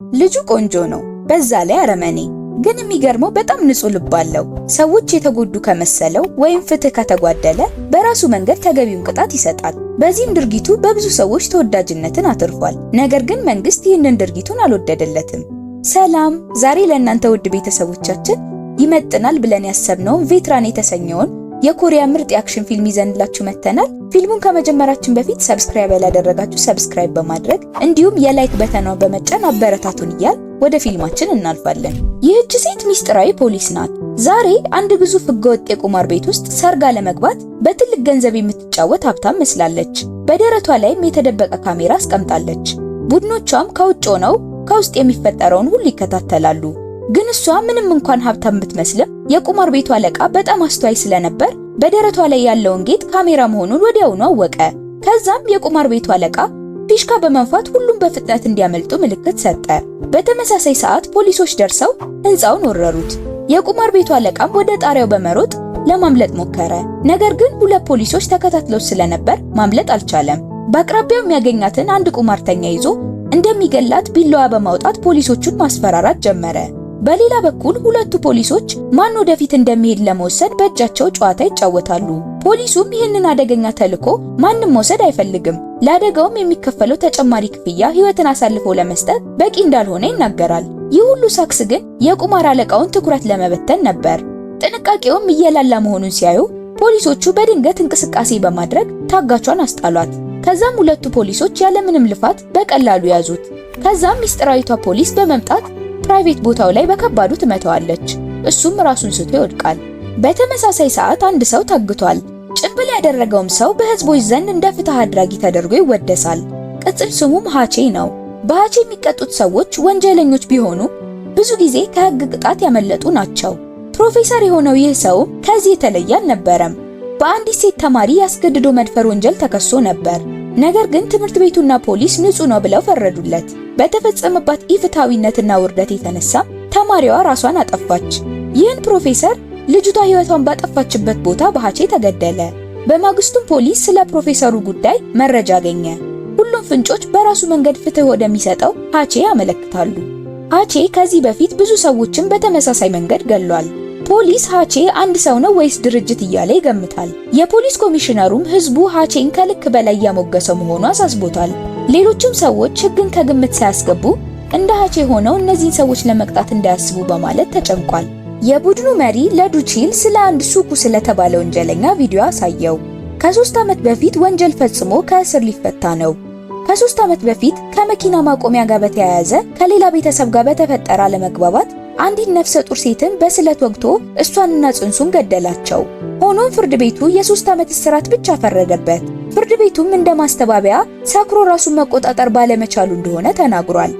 ልጁ ቆንጆ ነው፣ በዛ ላይ አረመኔ። ግን የሚገርመው በጣም ንጹህ ልብ አለው። ሰዎች የተጎዱ ከመሰለው ወይም ፍትህ ከተጓደለ በራሱ መንገድ ተገቢውን ቅጣት ይሰጣል። በዚህም ድርጊቱ በብዙ ሰዎች ተወዳጅነትን አትርፏል። ነገር ግን መንግስት ይህንን ድርጊቱን አልወደደለትም። ሰላም፣ ዛሬ ለእናንተ ውድ ቤተሰቦቻችን ይመጥናል ብለን ያሰብነውን ቬትራን የተሰኘውን የኮሪያ ምርጥ የአክሽን ፊልም ይዘንላችሁ መተናል። ፊልሙን ከመጀመራችን በፊት ሰብስክራይብ ያላደረጋችሁ ሰብስክራይብ በማድረግ እንዲሁም የላይክ በተናውን በመጫን አበረታቱን እያል ወደ ፊልማችን እናልፋለን። ይህች ሴት ሚስጥራዊ ፖሊስ ናት። ዛሬ አንድ ግዙፍ ህገወጥ የቁማር ቤት ውስጥ ሰርጋ ለመግባት በትልቅ ገንዘብ የምትጫወት ሀብታም መስላለች። በደረቷ ላይም የተደበቀ ካሜራ አስቀምጣለች። ቡድኖቿም ከውጭ ሆነው ከውስጥ የሚፈጠረውን ሁሉ ይከታተላሉ። ግን እሷ ምንም እንኳን ሀብታም ብትመስልም የቁማር ቤቱ አለቃ በጣም አስተዋይ ስለነበር በደረቷ ላይ ያለውን ጌጥ ካሜራ መሆኑን ወዲያውኑ አወቀ። ከዛም የቁማር ቤቱ አለቃ ፊሽካ በመንፋት ሁሉም በፍጥነት እንዲያመልጡ ምልክት ሰጠ። በተመሳሳይ ሰዓት ፖሊሶች ደርሰው ህንፃውን ወረሩት። የቁማር ቤቱ አለቃም ወደ ጣሪያው በመሮጥ ለማምለጥ ሞከረ። ነገር ግን ሁለት ፖሊሶች ተከታትለው ስለነበር ማምለጥ አልቻለም። በአቅራቢያው የሚያገኛትን አንድ ቁማርተኛ ይዞ እንደሚገላት ቢላዋ በማውጣት ፖሊሶቹን ማስፈራራት ጀመረ። በሌላ በኩል ሁለቱ ፖሊሶች ማን ወደፊት እንደሚሄድ ለመወሰን በእጃቸው ጨዋታ ይጫወታሉ። ፖሊሱም ይህንን አደገኛ ተልዕኮ ማንም መውሰድ አይፈልግም። ለአደጋውም የሚከፈለው ተጨማሪ ክፍያ ህይወትን አሳልፎ ለመስጠት በቂ እንዳልሆነ ይናገራል። ይህ ሁሉ ሳክስ ግን የቁማር አለቃውን ትኩረት ለመበተን ነበር። ጥንቃቄውም እየላላ መሆኑን ሲያዩ ፖሊሶቹ በድንገት እንቅስቃሴ በማድረግ ታጋቿን አስጣሏት። ከዛም ሁለቱ ፖሊሶች ያለምንም ልፋት በቀላሉ ያዙት። ከዛም ሚስጥራዊቷ ፖሊስ በመምጣት ፕራይቬት ቦታው ላይ በከባዱ ትመታዋለች። እሱም ራሱን ስቶ ይወድቃል። በተመሳሳይ ሰዓት አንድ ሰው ታግቷል። ጭንብል ያደረገውም ሰው በህዝቦች ዘንድ እንደ ፍትህ አድራጊ ተደርጎ ይወደሳል። ቅጽል ስሙም ሃቼ ነው። በሃቼ የሚቀጡት ሰዎች ወንጀለኞች ቢሆኑ ብዙ ጊዜ ከህግ ቅጣት ያመለጡ ናቸው። ፕሮፌሰር የሆነው ይህ ሰው ከዚህ የተለየ አልነበረም። በአንዲት ሴት ተማሪ ያስገድዶ መድፈር ወንጀል ተከሶ ነበር። ነገር ግን ትምህርት ቤቱና ፖሊስ ንጹህ ነው ብለው ፈረዱለት። በተፈጸመባት ኢፍትሃዊነትና ውርደት የተነሳ ተማሪዋ ራሷን አጠፋች። ይህን ፕሮፌሰር ልጅቷ ህይወቷን ባጠፋችበት ቦታ በሃቼ ተገደለ። በማግስቱም ፖሊስ ስለ ፕሮፌሰሩ ጉዳይ መረጃ አገኘ። ሁሉም ፍንጮች በራሱ መንገድ ፍትህ ወደሚሰጠው ሃቼ ያመለክታሉ። ሃቼ ከዚህ በፊት ብዙ ሰዎችን በተመሳሳይ መንገድ ገሏል። ፖሊስ ሃቼ አንድ ሰው ነው ወይስ ድርጅት እያለ ይገምታል። የፖሊስ ኮሚሽነሩም ህዝቡ ሃቼን ከልክ በላይ ያሞገሰው መሆኑ አሳስቦታል። ሌሎችም ሰዎች ህግን ከግምት ሳያስገቡ እንደ ሃቼ ሆነው እነዚህን ሰዎች ለመቅጣት እንዳያስቡ በማለት ተጨንቋል። የቡድኑ መሪ ለዱቺል ስለ አንድ ሱኩ ስለተባለ ወንጀለኛ ቪዲዮ አሳየው። ከ3 ዓመት በፊት ወንጀል ፈጽሞ ከእስር ሊፈታ ነው። ከ3 ዓመት በፊት ከመኪና ማቆሚያ ጋር በተያያዘ ከሌላ ቤተሰብ ጋር በተፈጠረ አለመግባባት አንዲት ነፍሰ ጡር ሴትን በስለት ወግቶ እሷንና ጽንሱን ገደላቸው። ሆኖም ፍርድ ቤቱ የ3 ዓመት እስራት ብቻ ፈረደበት። ፍርድ ቤቱም እንደ ማስተባበያ ሰክሮ ራሱን መቆጣጠር ባለመቻሉ እንደሆነ ተናግሯል።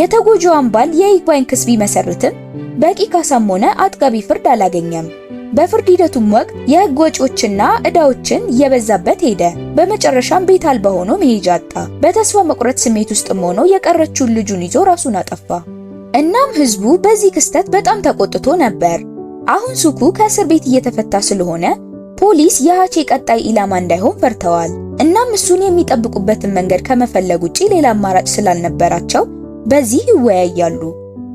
የተጎጂዋን ባል የይግባኝ ክስ ቢመሰርትም በቂ ካሳም ሆነ አጥጋቢ ፍርድ አላገኘም። በፍርድ ሂደቱም ወቅት የህግ ወጪዎችና ዕዳዎችን እየበዛበት ሄደ። በመጨረሻም ቤት አልባ ሆኖ መሄጃ አጣ። በተስፋ መቁረጥ ስሜት ውስጥም ሆኖ የቀረችውን ልጁን ይዞ ራሱን አጠፋ። እናም ህዝቡ በዚህ ክስተት በጣም ተቆጥቶ ነበር። አሁን ሱኩ ከእስር ቤት እየተፈታ ስለሆነ ፖሊስ የሃቼ ቀጣይ ኢላማ እንዳይሆን ፈርተዋል። እናም እሱን የሚጠብቁበትን መንገድ ከመፈለግ ውጪ ሌላ አማራጭ ስላልነበራቸው በዚህ ይወያያሉ።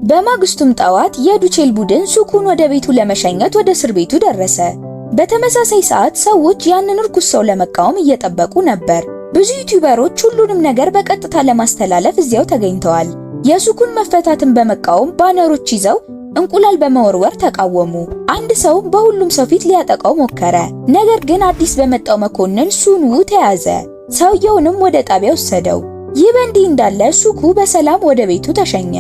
በማግስቱም ጠዋት የዱቼል ቡድን ሱኩን ወደ ቤቱ ለመሸኘት ወደ እስር ቤቱ ደረሰ። በተመሳሳይ ሰዓት ሰዎች ያንን ርኩስ ሰው ለመቃወም እየጠበቁ ነበር። ብዙ ዩቲዩበሮች ሁሉንም ነገር በቀጥታ ለማስተላለፍ እዚያው ተገኝተዋል። የሱኩን መፈታትን በመቃወም ባነሮች ይዘው እንቁላል በመወርወር ተቃወሙ። አንድ ሰው በሁሉም ሰው ፊት ሊያጠቃው ሞከረ። ነገር ግን አዲስ በመጣው መኮንን ሱንዉ ተያዘ። ሰውየውንም ወደ ጣቢያ ወሰደው። ይህ በእንዲህ እንዳለ ሱኩ በሰላም ወደ ቤቱ ተሸኘ።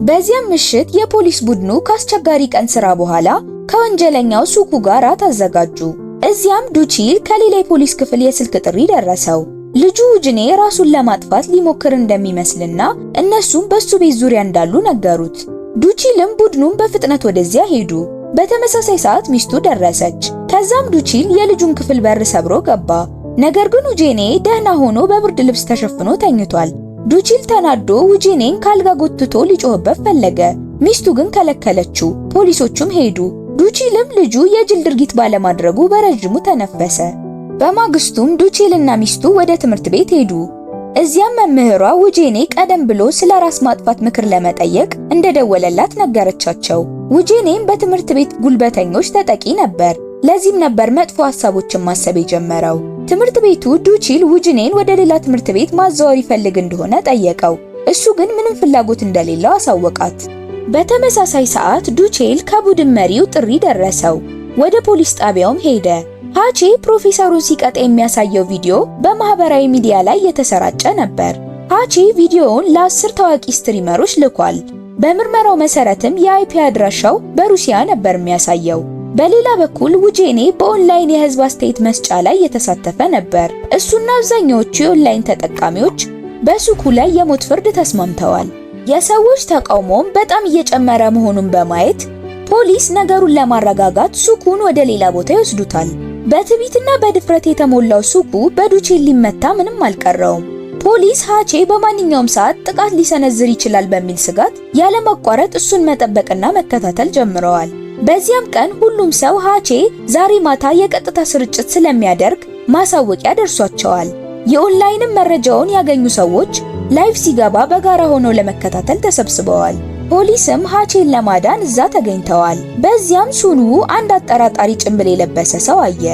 በዚያም ምሽት የፖሊስ ቡድኑ ከአስቸጋሪ ቀን ስራ በኋላ ከወንጀለኛው ሱኩ ጋር ተዘጋጁ። እዚያም ዱቺል ከሌላ የፖሊስ ክፍል የስልክ ጥሪ ደረሰው። ልጁ ውጅኔ ራሱን ለማጥፋት ሊሞክር እንደሚመስልና እነሱም በሱ ቤት ዙሪያ እንዳሉ ነገሩት። ዱቺልም ቡድኑን በፍጥነት ወደዚያ ሄዱ። በተመሳሳይ ሰዓት ሚስቱ ደረሰች። ከዛም ዱቺል የልጁን ክፍል በር ሰብሮ ገባ። ነገር ግን ውጄኔ ደህና ሆኖ በብርድ ልብስ ተሸፍኖ ተኝቷል። ዱቺል ተናዶ ውጄኔን ካልጋ ጎትቶ ሊጮህበት ፈለገ። ሚስቱ ግን ከለከለችው። ፖሊሶቹም ሄዱ። ዱቺልም ልጁ የጅል ድርጊት ባለማድረጉ በረጅሙ ተነፈሰ። በማግስቱም ዱቺልና ሚስቱ ወደ ትምህርት ቤት ሄዱ። እዚያም መምህሯ ውጄኔ ቀደም ብሎ ስለ ራስ ማጥፋት ምክር ለመጠየቅ እንደደወለላት ነገረቻቸው። ውጄኔም በትምህርት ቤት ጉልበተኞች ተጠቂ ነበር። ለዚህም ነበር መጥፎ ሐሳቦችን ማሰብ የጀመረው። ትምህርት ቤቱ ዱቺል ውጄኔን ወደ ሌላ ትምህርት ቤት ማዛወር ይፈልግ እንደሆነ ጠየቀው። እሱ ግን ምንም ፍላጎት እንደሌለው አሳወቃት። በተመሳሳይ ሰዓት ዱቺል ከቡድን መሪው ጥሪ ደረሰው። ወደ ፖሊስ ጣቢያውም ሄደ። ሃቼ ፕሮፌሰሩን ሲቀጣ የሚያሳየው ቪዲዮ በማህበራዊ ሚዲያ ላይ የተሰራጨ ነበር። ሃቼ ቪዲዮውን ለ10 ታዋቂ ስትሪመሮች ልኳል። በምርመራው መሰረትም የአይፒ አድራሻው በሩሲያ ነበር የሚያሳየው። በሌላ በኩል ውጄኔ በኦንላይን የህዝብ አስተያየት መስጫ ላይ የተሳተፈ ነበር። እሱና አብዛኛዎቹ የኦንላይን ተጠቃሚዎች በሱኩ ላይ የሞት ፍርድ ተስማምተዋል። የሰዎች ተቃውሞም በጣም እየጨመረ መሆኑን በማየት ፖሊስ ነገሩን ለማረጋጋት ሱኩን ወደ ሌላ ቦታ ይወስዱታል። በትዕቢትና በድፍረት የተሞላው ሱኩ በዱቺል ሊመታ ምንም አልቀረውም። ፖሊስ ሃቼ በማንኛውም ሰዓት ጥቃት ሊሰነዝር ይችላል በሚል ስጋት ያለማቋረጥ እሱን መጠበቅና መከታተል ጀምረዋል። በዚያም ቀን ሁሉም ሰው ሃቼ ዛሬ ማታ የቀጥታ ስርጭት ስለሚያደርግ ማሳወቂያ ደርሷቸዋል። የኦንላይንም መረጃውን ያገኙ ሰዎች ላይቭ ሲገባ በጋራ ሆነው ለመከታተል ተሰብስበዋል። ፖሊስም ሃቼን ለማዳን እዛ ተገኝተዋል። በዚያም ሱኑ አንድ አጠራጣሪ ጭንብል የለበሰ ሰው አየ።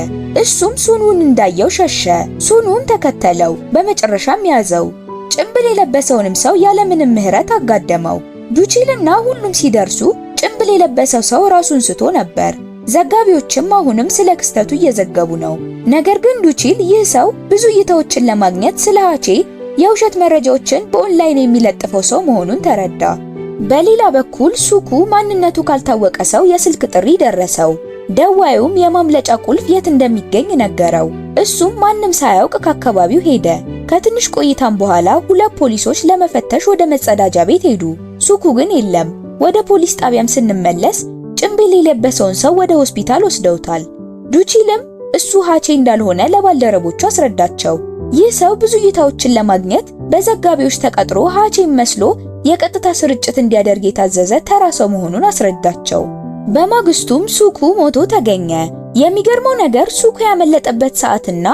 እሱም ሱኑን እንዳየው ሸሸ። ሱኑም ተከተለው፣ በመጨረሻም ያዘው። ጭንብል የለበሰውንም ሰው ያለምንም ምህረት አጋደመው። ዱቺልና ሁሉም ሲደርሱ ጭንብል የለበሰው ሰው ራሱን ስቶ ነበር። ዘጋቢዎችም አሁንም ስለ ክስተቱ እየዘገቡ ነው። ነገር ግን ዱቺል ይህ ሰው ብዙ እይታዎችን ለማግኘት ስለ ሃቼ የውሸት መረጃዎችን በኦንላይን የሚለጥፈው ሰው መሆኑን ተረዳ። በሌላ በኩል ሱኩ ማንነቱ ካልታወቀ ሰው የስልክ ጥሪ ደረሰው። ደዋዩም የማምለጫ ቁልፍ የት እንደሚገኝ ነገረው። እሱም ማንም ሳያውቅ ከአካባቢው ሄደ። ከትንሽ ቆይታም በኋላ 2 ፖሊሶች ለመፈተሽ ወደ መጸዳጃ ቤት ሄዱ። ሱኩ ግን የለም። ወደ ፖሊስ ጣቢያም ስንመለስ ጭንብል የለበሰውን ሰው ወደ ሆስፒታል ወስደውታል። ዱቺልም እሱ ሃቼ እንዳልሆነ ለባልደረቦቹ አስረዳቸው። ይህ ሰው ብዙ እይታዎችን ለማግኘት በዘጋቢዎች ተቀጥሮ ሃቼን መስሎ የቀጥታ ስርጭት እንዲያደርግ የታዘዘ ተራ ሰው መሆኑን አስረዳቸው። በማግስቱም ሱኩ ሞቶ ተገኘ። የሚገርመው ነገር ሱኩ ያመለጠበት ሰዓትና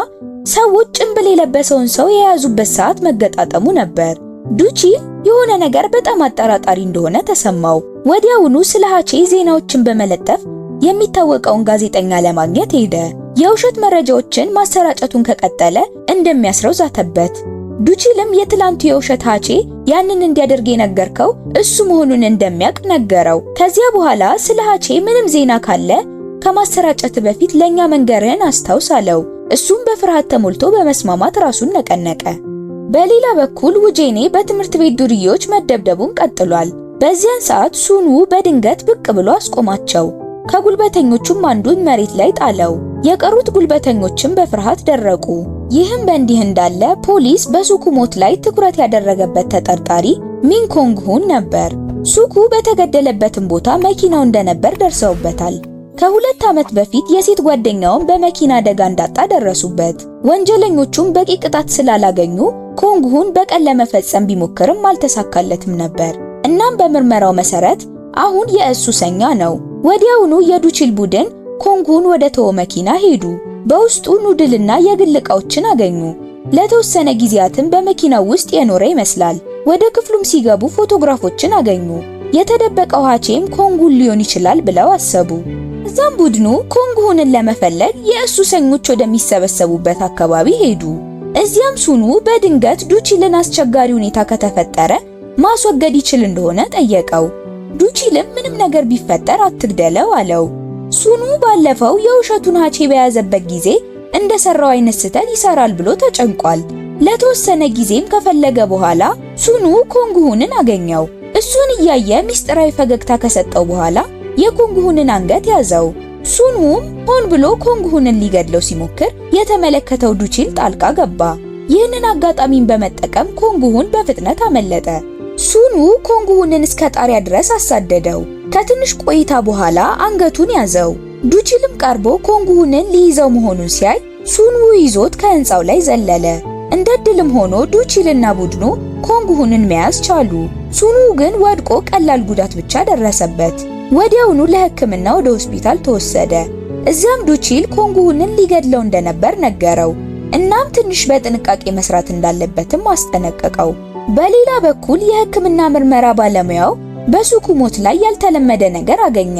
ሰዎች ጭንብል የለበሰውን ሰው የያዙበት ሰዓት መገጣጠሙ ነበር። ዱቺል የሆነ ነገር በጣም አጠራጣሪ እንደሆነ ተሰማው። ወዲያውኑ ስለ ሃቼ ዜናዎችን በመለጠፍ የሚታወቀውን ጋዜጠኛ ለማግኘት ሄደ። የውሸት መረጃዎችን ማሰራጨቱን ከቀጠለ እንደሚያስረው ዛተበት። ዱቺልም የትላንቱ የውሸት ሃቼ ያንን እንዲያደርግ የነገርከው እሱ መሆኑን እንደሚያውቅ ነገረው። ከዚያ በኋላ ስለ ሃቼ ምንም ዜና ካለ ከማሰራጨት በፊት ለኛ መንገርህን አስታውስ አለው። እሱም በፍርሃት ተሞልቶ በመስማማት ራሱን ነቀነቀ። በሌላ በኩል ውጄኔ በትምህርት ቤት ዱርዬዎች መደብደቡን ቀጥሏል። በዚያን ሰዓት ሱኑ በድንገት ብቅ ብሎ አስቆማቸው። ከጉልበተኞቹም አንዱን መሬት ላይ ጣለው። የቀሩት ጉልበተኞችም በፍርሃት ደረቁ። ይህም በእንዲህ እንዳለ ፖሊስ በሱኩ ሞት ላይ ትኩረት ያደረገበት ተጠርጣሪ ሚንኮንግሁን ነበር። ሱኩ በተገደለበትም ቦታ መኪናው እንደነበር ደርሰውበታል። ከ2 ዓመት በፊት የሴት ጓደኛውን በመኪና አደጋ እንዳጣ ደረሱበት። ወንጀለኞቹም በቂ ቅጣት ስላላገኙ ኮንግሁን በቀል ለመፈጸም ቢሞክርም አልተሳካለትም ነበር። እናም በምርመራው መሰረት አሁን የሱሰኛ ነው። ወዲያውኑ የዱቺል ቡድን ኮንግሁን ወደ ተወ መኪና ሄዱ። በውስጡ ኑድልና የግል ዕቃዎችን አገኙ። ለተወሰነ ጊዜያትም በመኪናው ውስጥ የኖረ ይመስላል። ወደ ክፍሉም ሲገቡ ፎቶግራፎችን አገኙ። የተደበቀው ሃቼም ኮንግሁን ሊሆን ይችላል ብለው አሰቡ። እዛም ቡድኑ ኮንግሁንን ለመፈለግ የሱሰኞች ወደሚሰበሰቡበት አካባቢ ሄዱ። እዚያም ሱኑ በድንገት ዱቺልን አስቸጋሪ ሁኔታ ከተፈጠረ ማስወገድ ይችል እንደሆነ ጠየቀው። ዱቺልም ምንም ነገር ቢፈጠር አትግደለው አለው። ሱኑ ባለፈው የውሸቱን ሃቼ በያዘበት ጊዜ እንደሰራው አይነት ስህተት ይሰራል ብሎ ተጨንቋል። ለተወሰነ ጊዜም ከፈለገ በኋላ ሱኑ ኮንግሁንን አገኘው። እሱን እያየ ሚስጥራዊ ፈገግታ ከሰጠው በኋላ የኮንግሁንን አንገት ያዘው። ሱኑም ሆን ብሎ ኮንግሁንን ሊገድለው ሲሞክር የተመለከተው ዱቺል ጣልቃ ገባ። ይህንን አጋጣሚን በመጠቀም ኮንግሁን በፍጥነት አመለጠ። ሱኑ ኮንግሁንን እስከ ጣሪያ ድረስ አሳደደው። ከትንሽ ቆይታ በኋላ አንገቱን ያዘው። ዱቺልም ቀርቦ ኮንግሁንን ሊይዘው መሆኑን ሲያይ ሱኑ ይዞት ከህንፃው ላይ ዘለለ። እንደ ድልም ሆኖ ዱቺልና ቡድኑ ኮንግሁንን መያዝ ቻሉ። ሱኑ ግን ወድቆ ቀላል ጉዳት ብቻ ደረሰበት። ወዲያውኑ ለሕክምና ወደ ሆስፒታል ተወሰደ። እዚያም ዱቺል ኮንግሁንን ሊገድለው እንደነበር ነገረው። እናም ትንሽ በጥንቃቄ መስራት እንዳለበትም አስጠነቀቀው። በሌላ በኩል የሕክምና ምርመራ ባለሙያው በሱኩ ሞት ላይ ያልተለመደ ነገር አገኘ።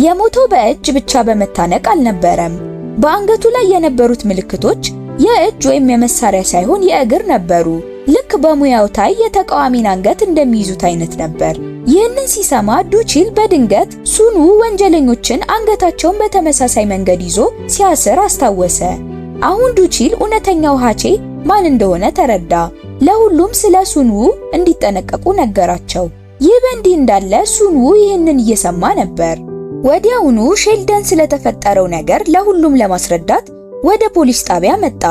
የሞተው በእጅ ብቻ በመታነቅ አልነበረም። በአንገቱ ላይ የነበሩት ምልክቶች የእጅ ወይም የመሳሪያ ሳይሆን የእግር ነበሩ። ልክ በሙያው ታይ የተቃዋሚን አንገት እንደሚይዙት አይነት ነበር። ይህንን ሲሰማ ዱቺል በድንገት ሱንዉ ወንጀለኞችን አንገታቸውን በተመሳሳይ መንገድ ይዞ ሲያስር አስታወሰ። አሁን ዱቺል እውነተኛው ሃቼ ማን እንደሆነ ተረዳ። ለሁሉም ስለ ሱንዉ እንዲጠነቀቁ ነገራቸው። ይህ በእንዲህ እንዳለ ሱንዉ ይህንን እየሰማ ነበር። ወዲያውኑ ሼልደን ስለተፈጠረው ነገር ለሁሉም ለማስረዳት ወደ ፖሊስ ጣቢያ መጣ።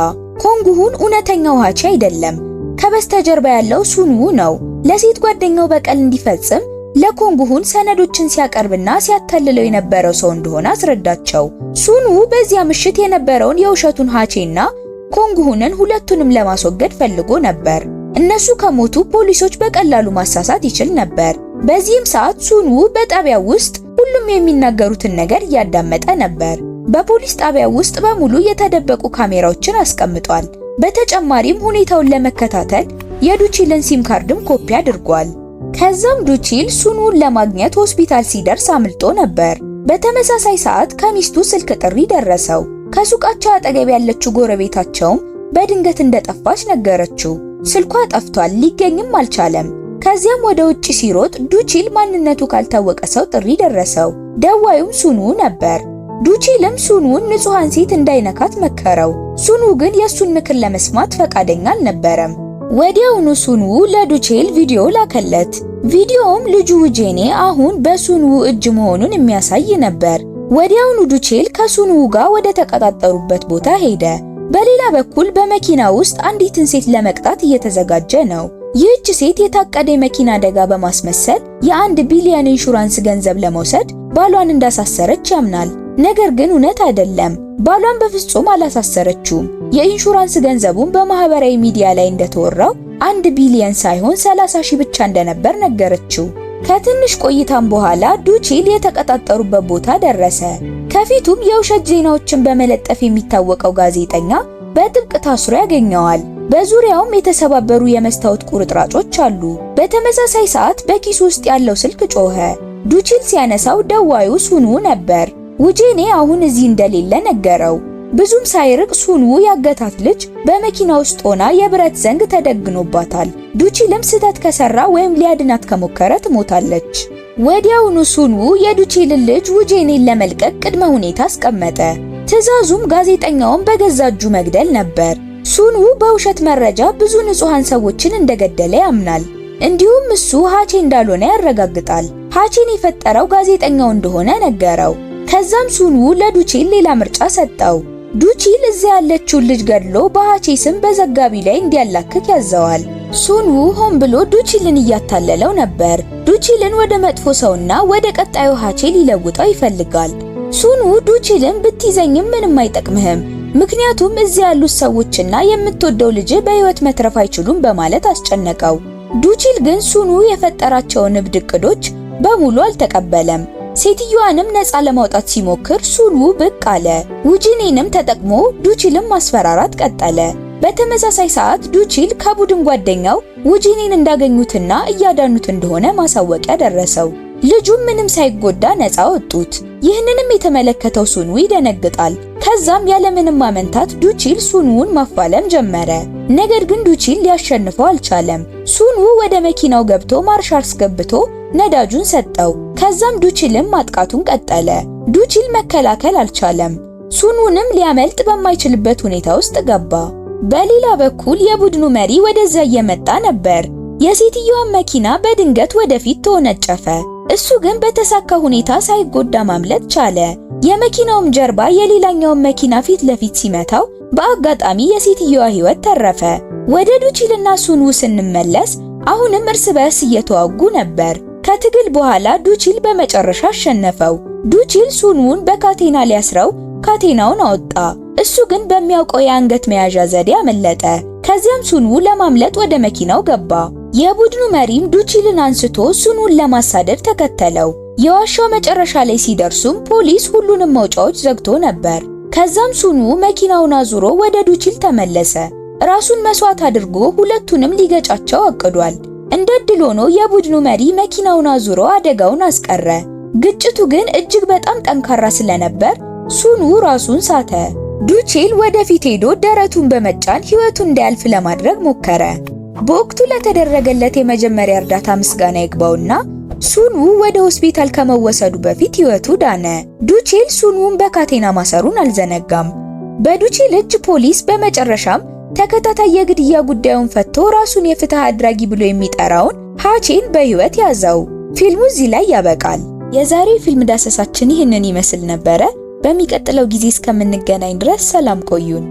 ኮንግሁን እውነተኛው ሃቼ አይደለም፣ ከበስተጀርባ ያለው ሱንዉ ነው። ለሴት ጓደኛው በቀል እንዲፈጽም ለኮንግሁን ሰነዶችን ሲያቀርብና ሲያታልለው የነበረው ሰው እንደሆነ አስረዳቸው። ሱንዉ በዚያ ምሽት የነበረውን የውሸቱን ሃቼና ኮንግሁንን ሁለቱንም ለማስወገድ ፈልጎ ነበር። እነሱ ከሞቱ ፖሊሶች በቀላሉ ማሳሳት ይችል ነበር። በዚህም ሰዓት ሱንዉ በጣቢያው ውስጥ ሁሉም የሚናገሩትን ነገር እያዳመጠ ነበር። በፖሊስ ጣቢያው ውስጥ በሙሉ የተደበቁ ካሜራዎችን አስቀምጧል። በተጨማሪም ሁኔታውን ለመከታተል የዱቺልን ሲም ካርድም ኮፒ አድርጓል። ከዛም ዱቺል ሱንውን ለማግኘት ሆስፒታል ሲደርስ አምልጦ ነበር። በተመሳሳይ ሰዓት ከሚስቱ ስልክ ጥሪ ደረሰው። ከሱቃቸው አጠገብ ያለችው ጎረቤታቸውም በድንገት እንደጠፋች ነገረችው። ስልኳ ጠፍቷል፣ ሊገኝም አልቻለም። ከዚያም ወደ ውጪ ሲሮጥ ዱቺል ማንነቱ ካልታወቀ ሰው ጥሪ ደረሰው። ደዋዩም ሱንዉ ነበር። ዱቺልም ሱንውን ንጹሃን ሴት እንዳይነካት መከረው። ሱንዉ ግን የሱን ምክር ለመስማት ፈቃደኛ አልነበረም። ወዲያውኑ ሱንዉ ለዱቺል ቪዲዮ ላከለት። ቪዲዮውም ልጁ ውጄኔ አሁን በሱንዉ እጅ መሆኑን የሚያሳይ ነበር። ወዲያውኑ ዱቺል ከሱንዉ ጋር ወደ ተቀጣጠሩበት ቦታ ሄደ። በሌላ በኩል በመኪና ውስጥ አንዲትን ሴት ለመቅጣት እየተዘጋጀ ነው። ይህች ሴት የታቀደ የመኪና አደጋ በማስመሰል የ1 ቢሊዮን ኢንሹራንስ ገንዘብ ለመውሰድ ባሏን እንዳሳሰረች ያምናል። ነገር ግን እውነት አይደለም። ባሏን በፍጹም አላሳሰረችውም። የኢንሹራንስ ገንዘቡን በማህበራዊ ሚዲያ ላይ እንደተወራው 1 ቢሊዮን ሳይሆን 30 ሺህ ብቻ እንደነበር ነገረችው። ከትንሽ ቆይታም በኋላ ዱቺል የተቀጣጠሩበት ቦታ ደረሰ። ከፊቱም የውሸት ዜናዎችን በመለጠፍ የሚታወቀው ጋዜጠኛ በጥብቅ ታስሮ ያገኘዋል። በዙሪያውም የተሰባበሩ የመስታወት ቁርጥራጮች አሉ። በተመሳሳይ ሰዓት በኪሱ ውስጥ ያለው ስልክ ጮኸ። ዱቺል ሲያነሳው ደዋዩ ሱንዉ ነበር። ውጄኔ አሁን እዚህ እንደሌለ ነገረው። ብዙም ሳይርቅ ሱንዉ ያገታት ልጅ በመኪና ውስጥ ሆና የብረት ዘንግ ተደግኖባታል። ዱቺልም ስህተት ከሰራ ወይም ሊያድናት ከሞከረ ትሞታለች። ወዲያውኑ ሱንዉ የዱቺልን ልጅ ውጄኔን ለመልቀቅ ቅድመ ሁኔታ አስቀመጠ። ትዕዛዙም ጋዜጠኛውን በገዛ እጁ መግደል ነበር። ሱንዉ በውሸት መረጃ ብዙ ንጹሃን ሰዎችን እንደገደለ ያምናል። እንዲሁም እሱ ሃቼ እንዳልሆነ ያረጋግጣል። ሃቼን የፈጠረው ጋዜጠኛው እንደሆነ ነገረው። ከዛም ሱንዉ ለዱቺል ሌላ ምርጫ ሰጠው። ዱቺል እዚያ ያለችውን ልጅ ገድሎ በሃቼ ስም በዘጋቢ ላይ እንዲያላክክ ያዘዋል። ሱንዉ ሆን ብሎ ዱቺልን እያታለለው ነበር። ዱቺልን ወደ መጥፎ ሰውና ወደ ቀጣዩ ሃቼ ሊለውጠው ይፈልጋል። ሱንዉ ዱቺልን ብትይዘኝም ምንም አይጠቅምህም፣ ምክንያቱም እዚያ ያሉት ሰዎችና የምትወደው ልጅ በህይወት መትረፍ አይችሉም በማለት አስጨነቀው። ዱቺል ግን ሱንዉ የፈጠራቸውን እብድ እቅዶች በሙሉ አልተቀበለም። ሴትዮዋንም ነፃ ለማውጣት ሲሞክር ሱንዉ ብቅ አለ። ውጄኔንም ተጠቅሞ ዱቺልን ማስፈራራት ቀጠለ። በተመሳሳይ ሰዓት ዱቺል ከቡድን ጓደኛው ውጄኔን እንዳገኙትና እያዳኑት እንደሆነ ማሳወቂያ ደረሰው። ልጁም ምንም ሳይጎዳ ነፃ ወጡት። ይህንንም የተመለከተው ሱንዉ ይደነግጣል። ከዛም ያለምንም ማመንታት ዱቺል ሱንዉን ማፋለም ጀመረ። ነገር ግን ዱቺል ሊያሸንፈው አልቻለም። ሱንዉ ወደ መኪናው ገብቶ ማርሽ አስገብቶ ነዳጁን ሰጠው። ከዛም ዱቺልም ማጥቃቱን ቀጠለ። ዱቺል መከላከል አልቻለም። ሱንዉንም ሊያመልጥ በማይችልበት ሁኔታ ውስጥ ገባ። በሌላ በኩል የቡድኑ መሪ ወደዛ እየመጣ ነበር። የሴትዮዋን መኪና በድንገት ወደፊት ተወነጨፈ። እሱ ግን በተሳካ ሁኔታ ሳይጎዳ ማምለጥ ቻለ። የመኪናውም ጀርባ የሌላኛውን መኪና ፊት ለፊት ሲመታው በአጋጣሚ የሴትዮዋ ሕይወት ተረፈ። ወደ ዱቺልና ሱንዉ ስንመለስ አሁንም እርስ በርስ እየተዋጉ ነበር። ከትግል በኋላ ዱቺል በመጨረሻ አሸነፈው። ዱቺል ሱንዉን በካቴና ሊያስረው ካቴናውን አወጣ። እሱ ግን በሚያውቀው የአንገት መያዣ ዘዴ አመለጠ። ከዚያም ሱንዉ ለማምለጥ ወደ መኪናው ገባ። የቡድኑ መሪም ዱቺልን አንስቶ ሱንዉን ለማሳደድ ተከተለው። የዋሻው መጨረሻ ላይ ሲደርሱም ፖሊስ ሁሉንም መውጫዎች ዘግቶ ነበር። ከዛም ሱኑ መኪናውን አዙሮ ወደ ዱቺል ተመለሰ። ራሱን መስዋዕት አድርጎ ሁለቱንም ሊገጫቸው አቅዷል። እንደ ዕድል ሆኖ የቡድኑ መሪ መኪናውን አዙሮ አደጋውን አስቀረ። ግጭቱ ግን እጅግ በጣም ጠንካራ ስለነበር ሱኑ ራሱን ሳተ። ዱቺል ወደፊት ሄዶ ደረቱን በመጫን ሕይወቱን እንዳያልፍ ለማድረግ ሞከረ። በወቅቱ ለተደረገለት የመጀመሪያ እርዳታ ምስጋና ይግባውና ሱኑ ወደ ሆስፒታል ከመወሰዱ በፊት ሕይወቱ ዳነ። ዱቺል ሱኑን በካቴና ማሰሩን አልዘነጋም። በዱቺል እጅ ፖሊስ በመጨረሻም ተከታታይ የግድያ ጉዳዩን ፈቶ ራሱን የፍትህ አድራጊ ብሎ የሚጠራውን ሃቼን በሕይወት ያዘው። ፊልሙ እዚህ ላይ ያበቃል። የዛሬው ፊልም ዳሰሳችን ይህንን ይመስል ነበረ። በሚቀጥለው ጊዜ እስከምንገናኝ ድረስ ሰላም ቆዩን።